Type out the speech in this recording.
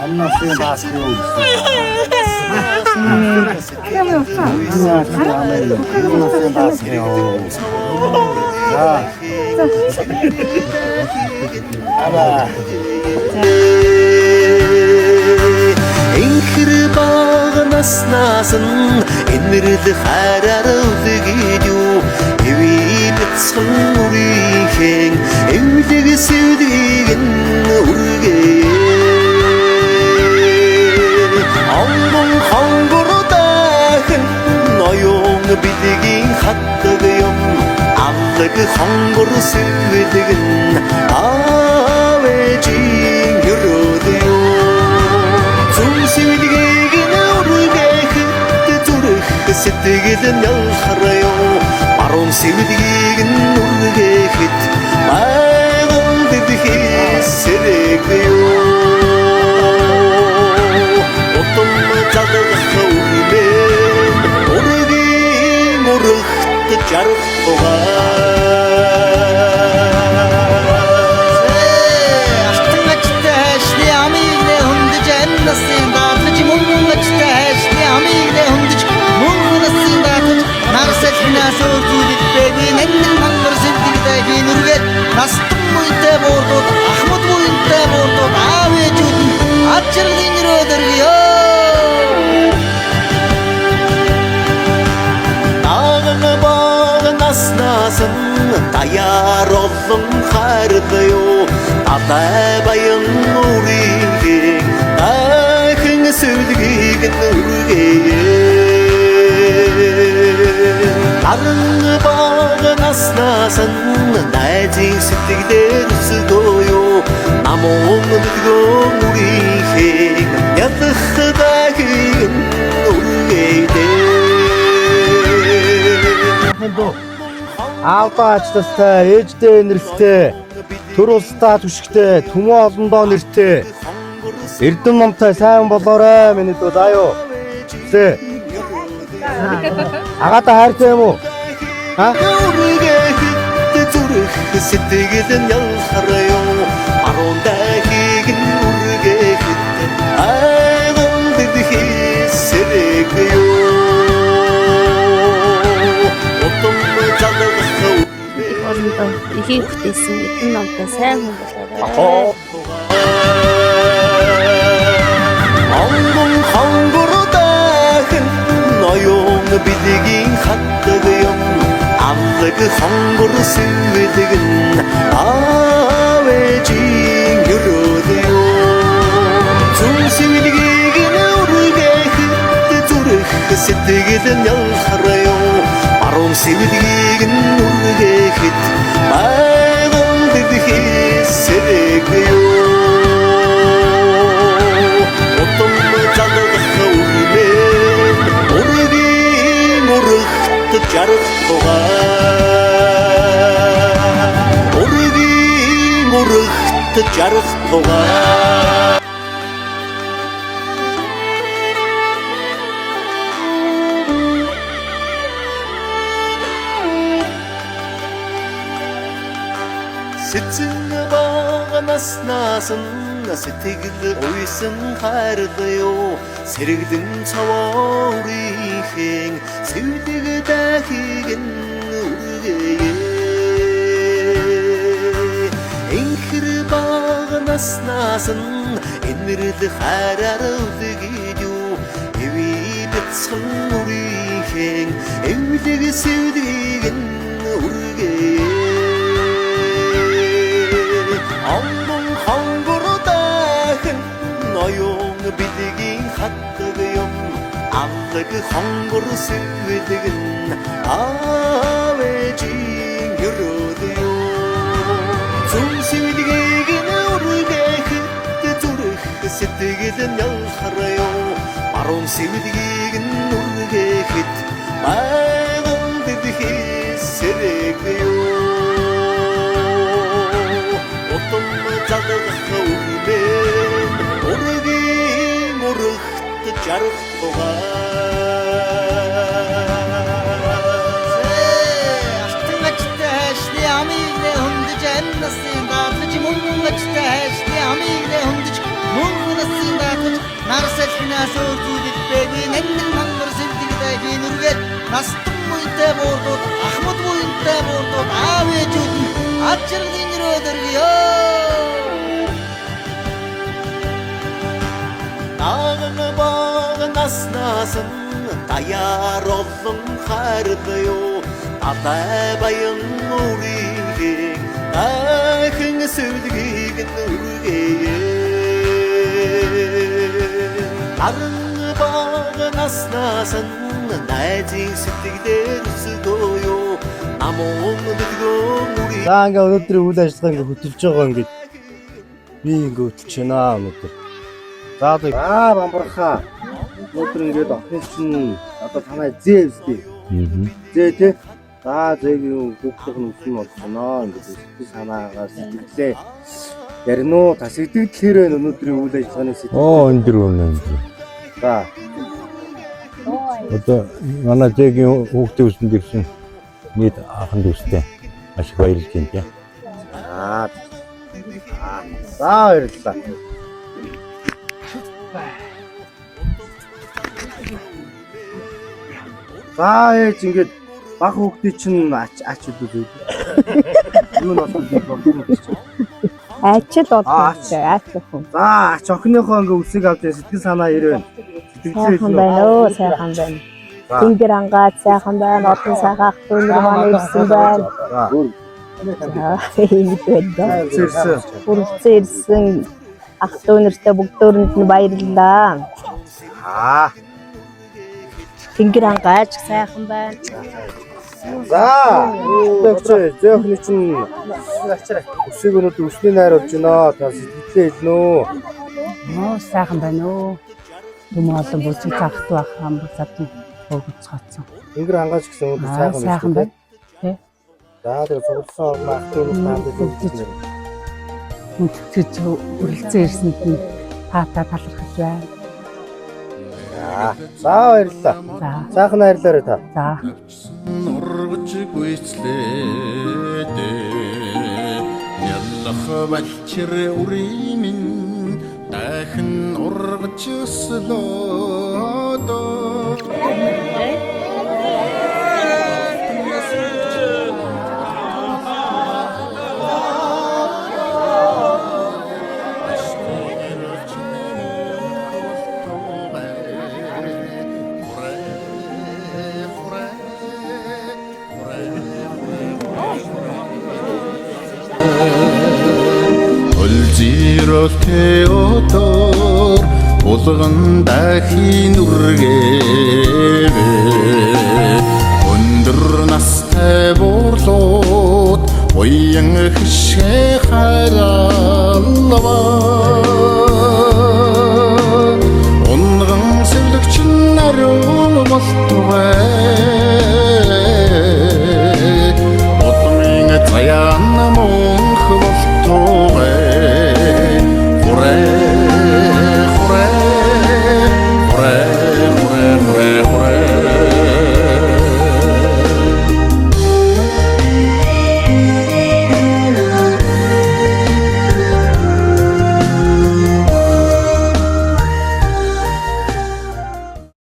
안났어요 마스크 Энхэр багнаас наасан энэрл хараар үлгийдүү эвийдсэн үрийнхэн эвлэг сэвдгийг үргээ ангон хонгордаахэн ноён бидгийн хатдаг юм аллаг хонгор сэвдэгэн авэжин өрөөдөө Сүлгийг нүргээх зүрх сэтгэл нялхарയോ баруун сүлгийг нүргээх байгал дэвхий сэрэгё Отом чадах үрмэн үргийн үрхт жаргага Nasıl dağıtıcı mumla çiteşli amile hundiç mumla nasıl dağıtıcı narset binası ortuğu bitbegin ennin hangar sevdiğdeki nürget nastım boyunca bordo ahmut boyunca bordo ağabey çudun açırgın yürüdürgüyor Dağını bağın asnasın dayar olun hardıyo Atabayın uğrıyın Ахын сүлгийг нүргээ Аран багнаас наасан найзын сэтгэлээр өсгөөё Намун мэдгөө үрийнхээ ядах дахин үргээдээ Аавдаа ажластай, ээждээ нэрстэй, төр улстай түшигтэй, түмэн олондоо нэртэй Эрдэм номтой сайн болоорой миний дүү заяо. Тэ. Агаата хайртай юм уу? Ха? Зүрх сэтгэл нялхарё арун дахиг нүргээх айган дэдхий сэрэгё Отом чадах Орондоо ихийг бүтээсэн Эрдэм номтой сайн хүн болоорой. Ангон хонгордаахэн ноён бидгийн хатдаг юм аллаг хонгор сэвдэгэн авэжин өрөөдөө Сүлгийг нүргээх зүрх сэтгэл нялхарё баруун сэвдгийг нүргээх байгал дэвхий сэрэгё Отом чадах үрмэн үргийн үрхт жаргага үргийн үрхт жаргага Сэцэн багнаас наасан сэтгэл уйсан хайрдаю сэрэгдэн цавуурийнхэн сэвдэг дахиг үргээ Энхэр багнаас наасан энэрл хараар үлгийдүү эвийдсэн үрийнхэн эвлэг сэвдгийг үргээ Ангон хонгордаахэн ноён бидгийн хатдаг юм аллаг хонгор сэвдэгэн авэжин өрөөдөө Сүлгийг нүргээх зүрх сэтгэл нялхарё баруун сэвдгийг нүргээх байгал дэвхий сэрэгё Отом чадах үрмэн үргийн үрхт жаргага Артын ачтайшли амиле хүндэж нассын даадлаж мөнгөн ачтайшли амиле финансоор зүудэлбэгүй нандин мангар сэлдэгтэй нүргээд настан буйтай боордууд ахмад буйтай боордууд аав ээжүүд нь ад жаргалын өрөө дөргийё. Аагаан баагаан наснасан даяар олон хайрлаа. Атай баян үрийн ахин сүлгийг нүргээ. Аагаан баагаан наснасан найзын сэтгэлээр өсгөөё. Намун дэдгөө үрийн. За ингээ өнөөдрийн үйл ажиллагаа ингээ хөтөлж байгаа ингээд би ингээ хөтөлж байна өнөөдөр. За одоо бамбархаа өнөөдөр ингээд охин чинь одоо танай зээвстэй. Зээ тий. За зээгийн хүүхдийн үсэн болчихно. Ингээд сэтгэл санаагаа сэтгэлээ ярина уу? Та сэтгэлээрээ өнөөдрийн үйл ажиллагааны сэтгэл. Энэ дэр үнэ. За Одоо манай зээгийн хүүхдийн үсэнд ирсэн нийт ахын дүүстэй маш их баярлж байна тийм. За баярлалаа. За ээж ингээд баг хүүхдийн чинь ач үзүүлээ. Юу нь болох вэ? Ачил болчихсон. Аачлах. За ач охиныхоо ингээ үсийг авч сэтгэл санаа ирвэн. Сайхан байна уу? Сайхан байна. Тэнгэр ангаад сайхан байна. Одон сайхан ах дүүнэр маань ирсэн байна. Хүрэлцэн ирсэн ах дүүнэртэй бүгдөөрэнд нь баярлалаа. Тэнгэр ангааж сайхан байна. За зөө охины чинь үсийг өнөөдөр үсний найр болж байна. Та сэтгэлээ хэлнэ үү? Сайхан байна уу? Думаалан бүсгүй цагт байх хамбар задсан өгч цаацсан. Тэнгэр ангааж гэсэн өнөөдөр сайхан байна. Тэ. За тэр цугласан ах дүүнэр таанд үзсэн. Үнтгэж хүрэлцэн ирсэнд нь таатаа талархаж байна. За баярлалаа. Сайхан хайрлаарай та. За. Ургаж гүйцлээд яллах балчир үрийн дахин ургаж өслөөд. Зирэлтэй өдөр улган дахин үргээвэ өндөр настай буурлууд уян хишээ харалва унган сэвлэгч наруу болтугай отмын цаян мөнх болтугай Hooray, hooray, hooray, hooray, hooray, hooray.